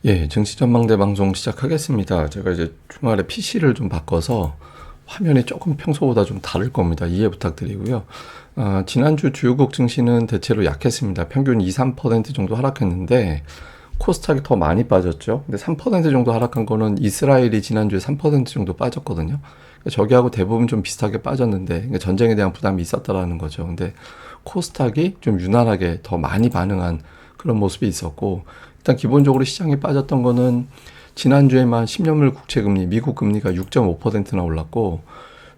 예, 증시 전망대 방송 시작하겠습니다. 제가 이제 주말에 PC를 좀 바꿔서 화면이 조금 평소보다 좀 다를 겁니다. 이해 부탁드리고요. 지난주 주요국 증시는 대체로 약했습니다. 평균 2, 3% 정도 하락했는데 코스닥이 더 많이 빠졌죠. 근데 3% 정도 하락한 거는 이스라엘이 지난주에 3% 정도 빠졌거든요. 저기하고 대부분 좀 비슷하게 빠졌는데 전쟁에 대한 부담이 있었다라는 거죠. 근데 코스닥이 좀 유난하게 더 많이 반응한 그런 모습이 있었고, 일단 기본적으로 시장이 빠졌던 거는 지난주에만 10년물 국채금리, 미국 금리가 6.5%나 올랐고,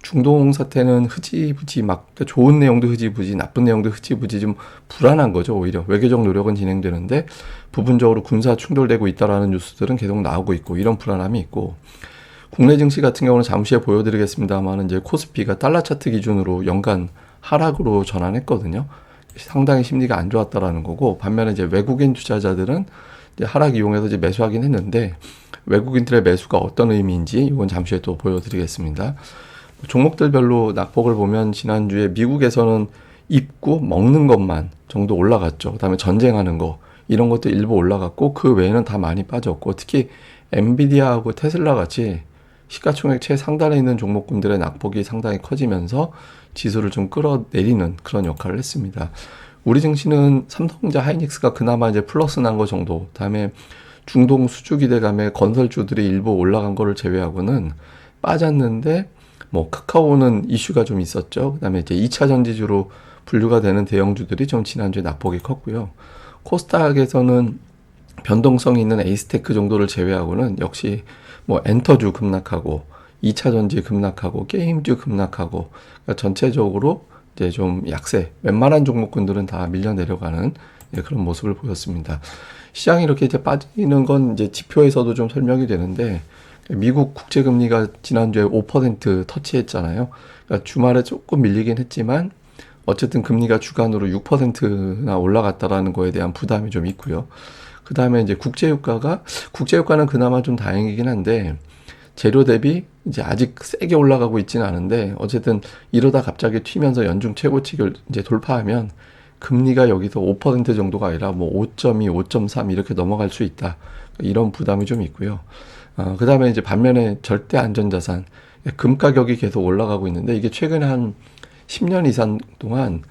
중동 사태는 흐지부지 막 그러니까 좋은 내용도 흐지부지 나쁜 내용도 흐지부지 좀 불안한 거죠. 오히려 외교적 노력은 진행되는데 부분적으로 군사 충돌되고 있다라는 뉴스들은 계속 나오고 있고, 이런 불안함이 있고, 국내 증시 같은 경우는 잠시 후에 보여드리겠습니다만 이제 코스피가 달러 차트 기준으로 연간 하락으로 전환했거든요. 상당히 심리가 안 좋았다라는 거고, 반면에 이제 외국인 투자자들은 이제 하락 이용해서 이제 매수하긴 했는데, 외국인들의 매수가 어떤 의미인지 이건 잠시 후에 또 보여드리겠습니다. 종목들별로 낙폭을 보면 지난주에 미국에서는 입고 먹는 것만 정도 올라갔죠. 그다음에 전쟁하는 거 이런 것도 일부 올라갔고, 그 외에는 다 많이 빠졌고, 특히 엔비디아하고 테슬라 같이 시가총액 최상단에 있는 종목군들의 낙폭이 상당히 커지면서 지수를 좀 끌어내리는 그런 역할을 했습니다. 우리 증시는 삼성전자 하이닉스가 그나마 이제 플러스 난 거 정도, 다음에 중동 수주 기대감에 건설주들이 일부 올라간 거를 제외하고는 빠졌는데, 뭐 카카오는 이슈가 좀 있었죠. 그다음에 이제 2차 전지주로 분류가 되는 대형주들이 좀 지난주에 낙폭이 컸고요. 코스닥에서는 변동성이 있는 에이스테크 정도를 제외하고는 역시 뭐 엔터주 급락하고 2차 전지 급락하고 게임주 급락하고, 그러니까 전체적으로 이제 좀 약세, 웬만한 종목군들은 다 밀려 내려가는 그런 모습을 보였습니다. 시장이 이렇게 이제 빠지는 건 이제 지표에서도 좀 설명이 되는데, 미국 국채금리가 지난주에 5% 터치했잖아요. 그러니까 주말에 조금 밀리긴 했지만 어쨌든 금리가 주간으로 6%나 올라갔다라는 거에 대한 부담이 좀 있고요. 그 다음에 이제 국제유가는 그나마 좀 다행이긴 한데, 재료 대비 이제 아직 세게 올라가고 있지는 않은데, 어쨌든 이러다 갑자기 튀면서 연중 최고치를 이제 돌파하면 금리가 여기서 5% 정도가 아니라 뭐 5.2, 5.3 이렇게 넘어갈 수 있다. 이런 부담이 좀 있고요. 그 다음에 이제 반면에 절대 안전자산, 금 가격이 계속 올라가고 있는데, 이게 최근에 한 10년 이상 동안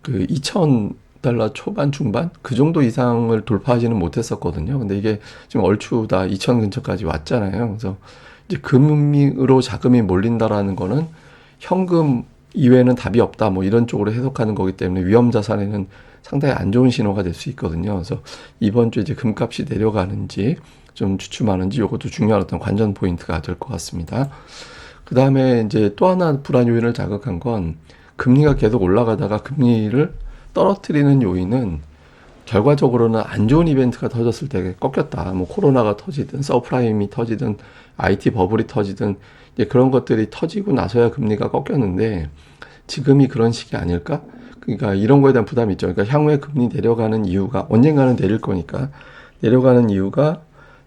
그 2,000달러 초반 중반 그 정도 이상을 돌파하지는 못했었거든요. 근데 이게 지금 얼추 다 2,000 근처까지 왔잖아요. 그래서 이제 금으로 자금이 몰린다라는 거는 현금 이외에는 답이 없다, 뭐 이런 쪽으로 해석하는 거기 때문에 위험 자산에는 상당히 안 좋은 신호가 될 수 있거든요. 그래서 이번 주 이제 금값이 내려가는지 좀 주춤하는지 이것도 중요한 어떤 관전 포인트가 될 것 같습니다. 그 다음에 이제 또 하나 불안 요인을 자극한 건, 금리가 계속 올라가다가 금리를 떨어뜨리는 요인은 결과적으로는 안 좋은 이벤트가 터졌을 때 꺾였다. 뭐 코로나가 터지든 서프라임이 터지든 IT 버블이 터지든 이제 그런 것들이 터지고 나서야 금리가 꺾였는데, 지금이 그런 시기 아닐까? 그러니까 이런 거에 대한 부담이 있죠. 그러니까 향후에 금리 내려가는 이유가 언젠가는 내릴 거니까, 내려가는 이유가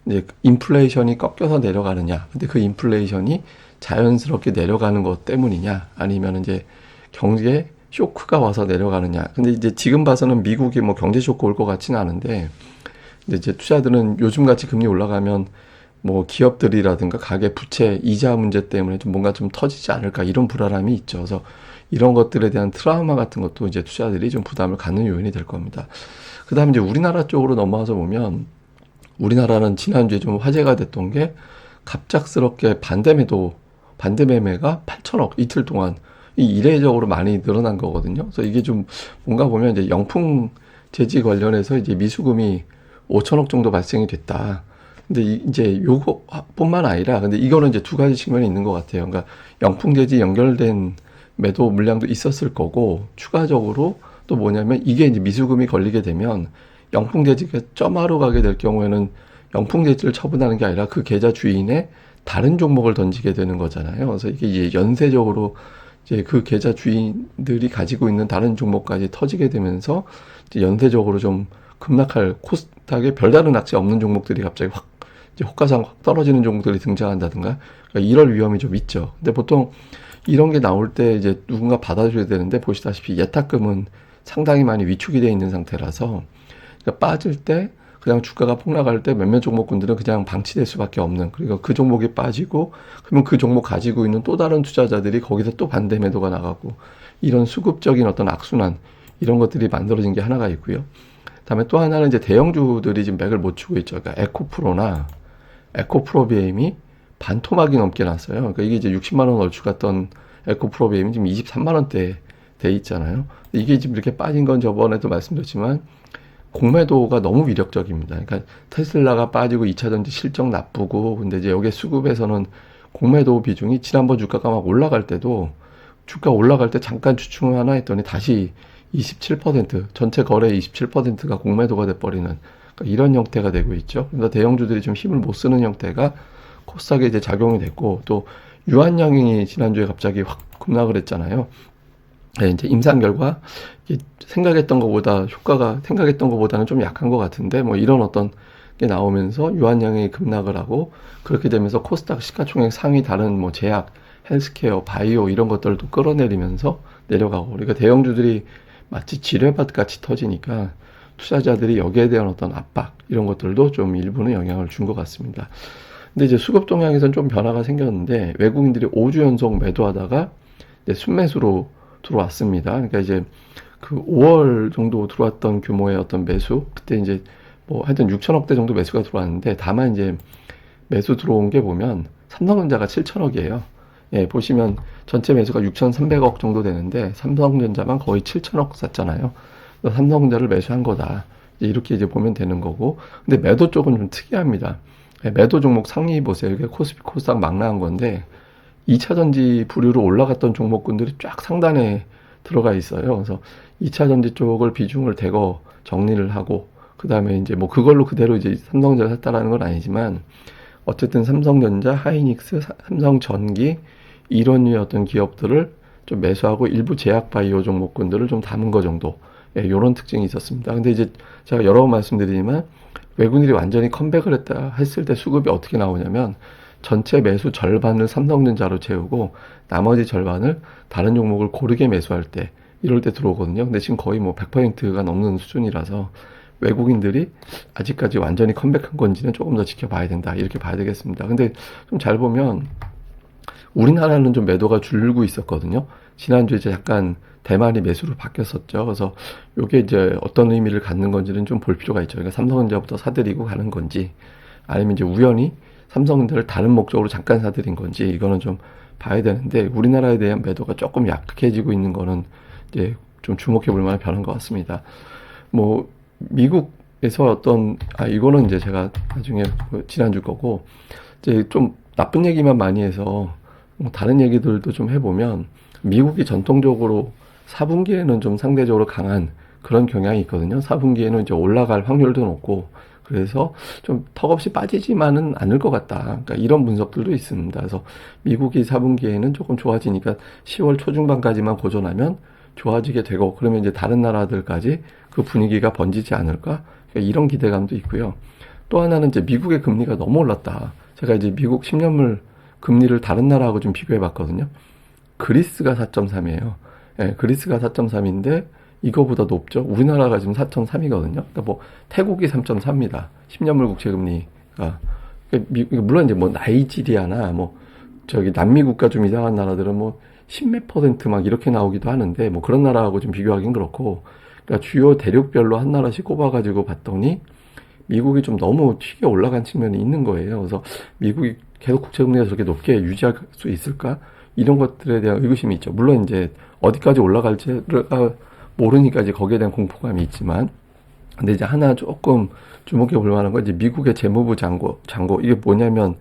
이제 인플레이션이 꺾여서 내려가느냐. 근데 그 인플레이션이 자연스럽게 내려가는 것 때문이냐, 아니면 이제 경제 쇼크가 와서 내려가느냐. 근데 이제 지금 봐서는 미국이 뭐 경제 쇼크 올 것 같지는 않은데, 근데 이제 투자들은 요즘 같이 금리 올라가면 뭐 기업들이라든가 가계 부채 이자 문제 때문에 좀 뭔가 좀 터지지 않을까, 이런 불안함이 있죠. 그래서 이런 것들에 대한 트라우마 같은 것도 이제 투자들이 좀 부담을 갖는 요인이 될 겁니다. 그 다음에 이제 우리나라 쪽으로 넘어와서 보면, 우리나라는 지난주에 좀 화제가 됐던 게 갑작스럽게 반대 매매가 8천억 이틀 동안 이례적으로 많이 늘어난 거거든요. 그래서 이게 좀 뭔가 보면 이제 영풍 재지 관련해서 이제 미수금이 5천억 정도 발생이 됐다. 근데 이제 요거뿐만 아니라, 근데 이거는 이제 두 가지 측면이 있는 것 같아요. 그러니까 영풍 재지 연결된 매도 물량도 있었을 거고, 추가적으로 또 뭐냐면, 이게 이제 미수금이 걸리게 되면 영풍재지가 점하러 가게 될 경우에는 영풍재지를 처분하는 게 아니라 그 계좌 주인의 다른 종목을 던지게 되는 거잖아요. 그래서 이게 이제 연쇄적으로 이제 그 계좌 주인들이 가지고 있는 다른 종목까지 터지게 되면서 이제 연쇄적으로 좀 급락할, 코스닥에 별다른 악재 없는 종목들이 갑자기 확 이제 호가상 확 떨어지는 종목들이 등장한다든가, 그러니까 이럴 위험이 좀 있죠. 근데 보통 이런 게 나올 때 이제 누군가 받아줘야 되는데, 보시다시피 예탁금은 상당히 많이 위축이 되어 있는 상태라서, 그러니까 빠질 때 그냥 주가가 폭락할 때 몇몇 종목군들은 그냥 방치될 수밖에 없는, 그리고 그 종목이 빠지고 그러면 그 종목 가지고 있는 또 다른 투자자들이 거기서 또 반대 매도가 나가고, 이런 수급적인 어떤 악순환, 이런 것들이 만들어진 게 하나가 있고요. 그다음에 또 하나는 이제 대형주들이 지금 맥을 못 추고 있죠. 그러니까 에코프로나 에코프로비엠이 반토막이 넘게 났어요. 그러니까 이게 이제 60만 원 얼추 갔던 에코프로비엠이 지금 23만 원대 돼 있잖아요. 이게 지금 이렇게 빠진 건 저번에도 말씀드렸지만 공매도가 너무 위력적입니다. 그러니까 테슬라가 빠지고 2차전지 실적 나쁘고, 근데 이제 여기 수급에서는 공매도 비중이 지난번 주가가 막 올라갈 때도, 주가 올라갈 때 잠깐 주춤 하나 했더니 다시 27%, 전체 거래 27%가 공매도가 돼버리는, 그러니까 이런 형태가 되고 있죠. 그래서 대형주들이 좀 힘을 못 쓰는 형태가 코스닥에 이제 작용이 됐고, 또 유한양이 지난주에 갑자기 확 급락을 했잖아요. 네, 이제 임상 결과 생각했던 것보다 효과가 생각했던 것보다는 좀 약한 것 같은데, 뭐 이런 어떤 게 나오면서 유한양이 급락을 하고, 그렇게 되면서 코스닥 시가총액 상위 다른 뭐 제약, 헬스케어, 바이오 이런 것들도 끌어내리면서 내려가고, 그러니까 대형주들이 마치 지뢰밭 같이 터지니까 투자자들이 여기에 대한 어떤 압박, 이런 것들도 좀 일부는 영향을 준 것 같습니다. 근데 이제 수급 동향에선 좀 변화가 생겼는데, 외국인들이 5주 연속 매도하다가 이제 순매수로 들어왔습니다. 그러니까 이제 그 5월 정도 들어왔던 규모의 어떤 매수, 그때 이제 뭐 하여튼 6천억대 정도 매수가 들어왔는데, 다만 이제 매수 들어온 게 보면 삼성전자가 7천억이에요. 예, 보시면 전체 매수가 6,300억 정도 되는데 삼성전자만 거의 7천억 샀잖아요. 삼성전자를 매수한 거다, 이렇게 이제 보면 되는 거고. 근데 매도 쪽은 좀 특이합니다. 예, 매도 종목 상위 보세요. 이게 코스피 코스닥 막 나온 건데 2차전지 부류로 올라갔던 종목군들이 쫙 상단에 들어가 있어요. 그래서 2차전지 쪽을 비중을 대거 정리를 하고, 그 다음에 이제 뭐 그걸로 그대로 이제 삼성전자 샀다라는 건 아니지만, 어쨌든 삼성전자, 하이닉스, 삼성전기, 이런 류의 어떤 기업들을 좀 매수하고 일부 제약바이오 종목군들을 좀 담은 거 정도, 예, 요런 특징이 있었습니다. 근데 이제 제가 여러 번 말씀드리지만, 외국인들이 완전히 컴백을 했을 때 수급이 어떻게 나오냐면, 전체 매수 절반을 삼성전자로 채우고 나머지 절반을 다른 종목을 고르게 매수할 때, 이럴 때 들어오거든요. 근데 지금 거의 뭐 100%가 넘는 수준이라서 외국인들이 아직까지 완전히 컴백한 건지는 조금 더 지켜봐야 된다, 이렇게 봐야 되겠습니다. 근데 좀 잘 보면 우리나라는 좀 매도가 줄고 있었거든요. 지난주에 이제 약간 대만이 매수로 바뀌었었죠. 그래서 이게 이제 어떤 의미를 갖는 건지는 좀 볼 필요가 있죠. 그러니까 삼성전자부터 사들이고 가는 건지, 아니면 이제 우연히 삼성전자를 다른 목적으로 잠깐 사들인 건지, 이거는 좀 봐야 되는데, 우리나라에 대한 매도가 조금 약해지고 있는 거는 이제 좀 주목해 볼 만한 변화인 것 같습니다. 뭐 미국에서 어떤, 이거는 이제 제가 나중에 지난주 거고, 이제 좀 나쁜 얘기만 많이 해서 뭐 다른 얘기들도 좀 해보면, 미국이 전통적으로 4분기에는 좀 상대적으로 강한 그런 경향이 있거든요. 4분기에는 이제 올라갈 확률도 높고, 그래서 좀 턱없이 빠지지만은 않을 것 같다, 그러니까 이런 분석들도 있습니다. 그래서 미국이 4분기에는 조금 좋아지니까 10월 초중반까지만 고전하면 좋아지게 되고, 그러면 이제 다른 나라들까지 그 분위기가 번지지 않을까, 그러니까 이런 기대감도 있고요. 또 하나는 이제 미국의 금리가 너무 올랐다. 제가 이제 미국 10년물 금리를 다른 나라하고 좀 비교해 봤거든요. 그리스가 4.3이에요. 예, 그리스가 4.3인데 이거보다 높죠. 우리나라가 지금 4.3이거든요. 그러니까 뭐 태국이 3.3입니다. 10년물 국채금리가. 그러니까 물론 이제 뭐 나이지리아나 뭐 저기 남미 국가 좀 이상한 나라들은 뭐 10몇 % 막 이렇게 나오기도 하는데, 뭐 그런 나라하고 좀 비교하기는 그렇고, 그러니까 주요 대륙별로 한 나라씩 꼽아가지고 봤더니 미국이 좀 너무 튀게 올라간 측면이 있는 거예요. 그래서 미국이 계속 국채금리가 저렇게 높게 유지할 수 있을까? 이런 것들에 대한 의구심이 있죠. 물론 이제 어디까지 올라갈지를 모르니까 이제 거기에 대한 공포감이 있지만, 근데 이제 하나 조금 주목해 볼 만한 건 이제 미국의 재무부 장고, 이게 뭐냐면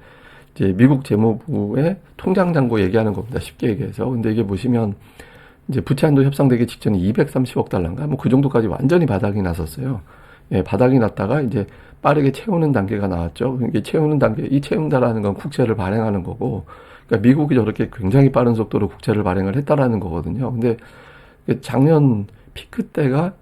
이제 미국 재무부의 통장 잔고 얘기하는 겁니다. 쉽게 얘기해서. 근데 이게 보시면 이제 부채 한도 협상되기 직전에 230억 달러인가 뭐 그 정도까지 완전히 바닥이 났었어요. 예, 바닥이 났다가 이제 빠르게 채우는 단계가 나왔죠. 이게 채우는 단계, 이 채운다라는 건 국채를 발행하는 거고, 그러니까 미국이 저렇게 굉장히 빠른 속도로 국채를 발행을 했다라는 거거든요. 근데 작년 피크 때가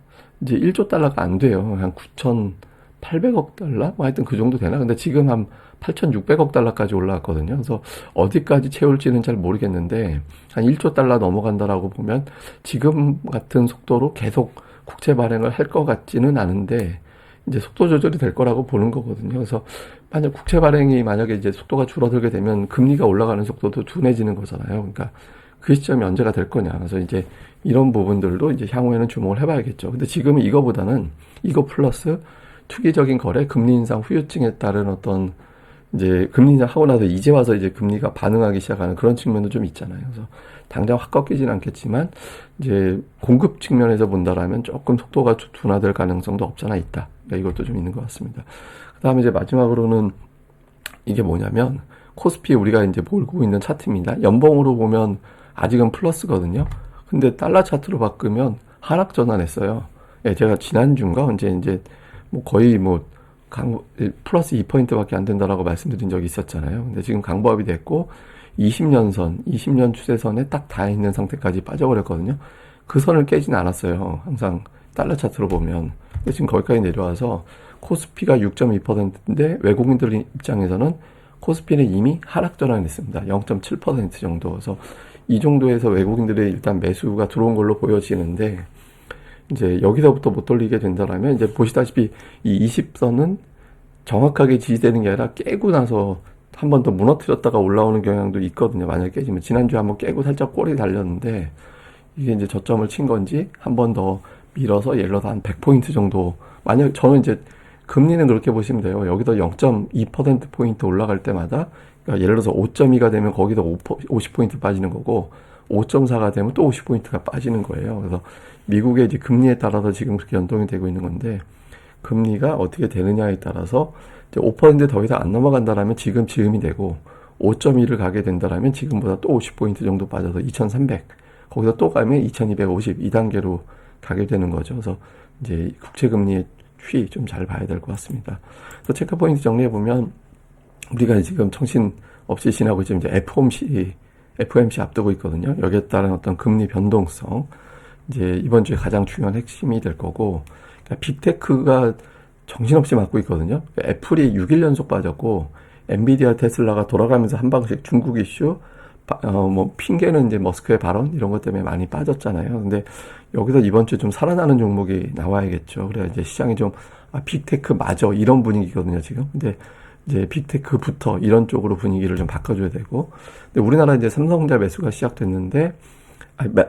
이제 1조 달러가 안 돼요. 한 9,800억 달러? 뭐 하여튼 그 정도 되나? 근데 지금 한 8,600억 달러까지 올라왔거든요. 그래서 어디까지 채울지는 잘 모르겠는데, 한 1조 달러 넘어간다라고 보면 지금 같은 속도로 계속 국채 발행을 할 것 같지는 않은데, 이제 속도 조절이 될 거라고 보는 거거든요. 그래서 만약 국채 발행이 만약에 이제 속도가 줄어들게 되면 금리가 올라가는 속도도 둔해지는 거잖아요. 그러니까 그 시점이 언제가 될 거냐. 그래서 이제 이런 부분들도 이제 향후에는 주목을 해봐야겠죠. 근데 지금은 이거보다는 이거 플러스 투기적인 거래, 금리 인상 후유증에 따른 어떤 이제 금리 인상 하고 나서 이제 와서 이제 금리가 반응하기 시작하는 그런 측면도 좀 있잖아요. 그래서 당장 확 꺾이진 않겠지만 이제 공급 측면에서 본다라면 조금 속도가 둔화될 가능성도 없잖아 있다. 그러니까 이것도 좀 있는 것 같습니다. 그다음에 이제 마지막으로는 이게 뭐냐면 코스피 우리가 이제 몰고 있는 차트입니다. 연봉으로 보면 아직은 플러스거든요. 근데 달러 차트로 바꾸면 하락 전환했어요. 예, 제가 지난주인가 언제 이제 뭐 거의 뭐 플러스 2%밖에 안 된다라고 말씀드린 적이 있었잖아요. 근데 지금 강보합이 됐고 20년 추세선에 딱 닿아 있는 상태까지 빠져버렸거든요. 그 선을 깨진 않았어요. 항상 달러 차트로 보면. 지금 거기까지 내려와서 코스피가 6.2%인데 외국인들 입장에서는 코스피는 이미 하락 전환했습니다. 0.7% 정도. 그래서 이 정도에서 외국인들의 일단 매수가 들어온 걸로 보여지는데 이제 여기서부터 못 돌리게 된다라면 이제 보시다시피 이 20선은 정확하게 지지되는 게 아니라 깨고 나서 한 번 더 무너뜨렸다가 올라오는 경향도 있거든요. 만약에 깨지면 지난주에 한번 깨고 살짝 꼬리 달렸는데 이게 이제 저점을 친 건지 한 번 더 밀어서 예를 들어서 한 100포인트 정도 만약 저는 이제 금리는 그렇게 보시면 돼요. 여기서 0.2%포인트 올라갈 때마다 그러니까 예를 들어서 5.2가 되면 거기서 50포인트 빠지는 거고 5.4가 되면 또 50포인트가 빠지는 거예요. 그래서 미국의 이제 금리에 따라서 지금 그렇게 연동이 되고 있는 건데 금리가 어떻게 되느냐에 따라서 이제 5%더 이상 안 넘어간다라면 지금 즈음이 되고 5.2를 가게 된다라면 지금보다 또 50포인트 정도 빠져서 2300 거기서 또 가면 2250 2단계로 가게 되는 거죠. 그래서 이제 국채금리의 추이 좀 잘 봐야 될 것 같습니다. 그래서 체크포인트 정리해보면 우리가 지금 정신 없이 지나고 있지만 이제 FOMC 앞두고 있거든요. 여기에 따른 어떤 금리 변동성 이제 이번 주에 가장 중요한 핵심이 될 거고 그러니까 빅테크가 정신없이 맞고 있거든요. 애플이 6일 연속 빠졌고 엔비디아 테슬라가 돌아가면서 한 방씩 중국 이슈 뭐 핑계는 이제 머스크의 발언 이런 것 때문에 많이 빠졌잖아요. 근데 여기서 이번 주에 좀 살아나는 종목이 나와야겠죠. 그래야 이제 시장이 좀 빅테크 맞아 이런 분위기거든요 지금. 근데 이제 빅테크부터 이런 쪽으로 분위기를 좀 바꿔줘야 되고. 근데 우리나라 이제 삼성전자 매수가 시작됐는데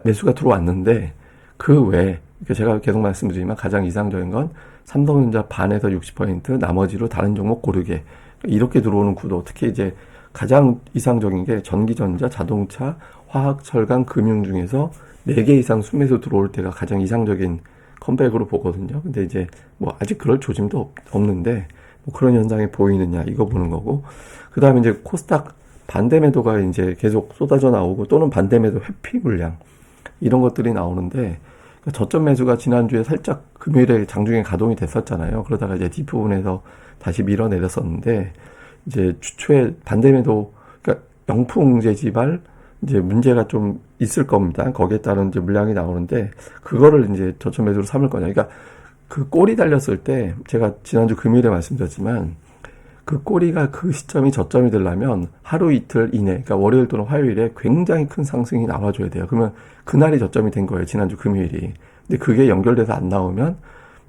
매수가 들어왔는데 그 외에 그러니까 제가 계속 말씀드리지만 가장 이상적인 건 삼성전자 반에서 60% 나머지로 다른 종목 고르게 이렇게 들어오는 구도. 특히 이제 가장 이상적인 게 전기전자, 자동차, 화학, 철강, 금융 중에서 4개 이상 순매수 들어올 때가 가장 이상적인 컴백으로 보거든요. 근데 이제 뭐 아직 그럴 조짐도 없는데 뭐 그런 현상이 보이느냐 이거 보는 거고. 그 다음에 이제 코스닥 반대 매도가 이제 계속 쏟아져 나오고 또는 반대 매도 회피 물량 이런 것들이 나오는데 저점 매수가 지난주에 살짝 금요일에 장중에 가동이 됐었잖아요. 그러다가 이제 뒷부분에서 다시 밀어내렸었는데 이제 주초에 반대 매도 그러니까 영풍 재지발 이제 문제가 좀 있을 겁니다. 거기에 따른 이제 물량이 나오는데 그거를 이제 저점 매수로 삼을 거냐. 그러니까 그 꼬리 달렸을 때 제가 지난주 금요일에 말씀드렸지만 그 꼬리가 그 시점이 저점이 되려면 하루 이틀 이내 그러니까 월요일 또는 화요일에 굉장히 큰 상승이 나와줘야 돼요. 그러면 그날이 저점이 된 거예요. 지난주 금요일이. 근데 그게 연결돼서 안 나오면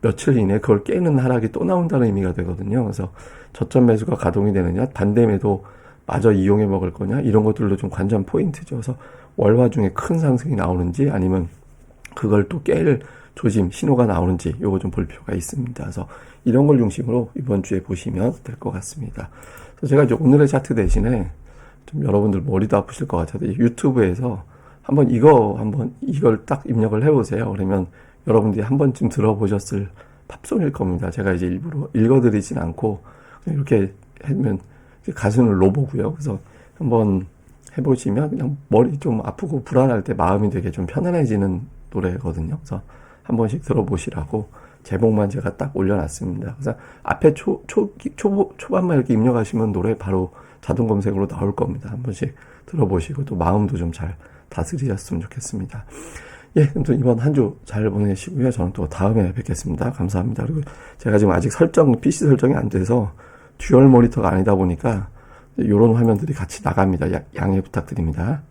며칠 이내 그걸 깨는 하락이 또 나온다는 의미가 되거든요. 그래서 저점 매수가 가동이 되느냐 반대 매도 마저 이용해 먹을 거냐 이런 것들도 좀 관전 포인트죠. 그래서 월화 중에 큰 상승이 나오는지 아니면 그걸 또 깰 조짐 신호가 나오는지 요거 좀 볼 필요가 있습니다. 그래서 이런 걸 중심으로 이번 주에 보시면 될 것 같습니다. 그래서 제가 이제 오늘의 차트 대신에 좀 여러분들 머리도 아프실 것 같아서 유튜브에서 한번 이걸 딱 입력을 해보세요. 그러면 여러분들이 한 번쯤 들어보셨을 팝송일 겁니다. 제가 이제 일부러 읽어드리진 않고 그냥 이렇게 하면 가슴을 놓보고요. 그래서 한번 해보시면 그냥 머리 좀 아프고 불안할 때 마음이 되게 좀 편안해지는 노래거든요. 그래서 한 번씩 들어보시라고 제목만 제가 딱 올려놨습니다. 그래서 앞에 초반만 이렇게 입력하시면 노래 바로 자동 검색으로 나올 겁니다. 한 번씩 들어보시고 또 마음도 좀 잘 다스리셨으면 좋겠습니다. 예, 그럼 또 이번 한 주 잘 보내시고요. 저는 또 다음에 뵙겠습니다. 감사합니다. 그리고 제가 지금 아직 PC 설정이 안 돼서 듀얼 모니터가 아니다 보니까 이런 화면들이 같이 나갑니다. 양해 부탁드립니다.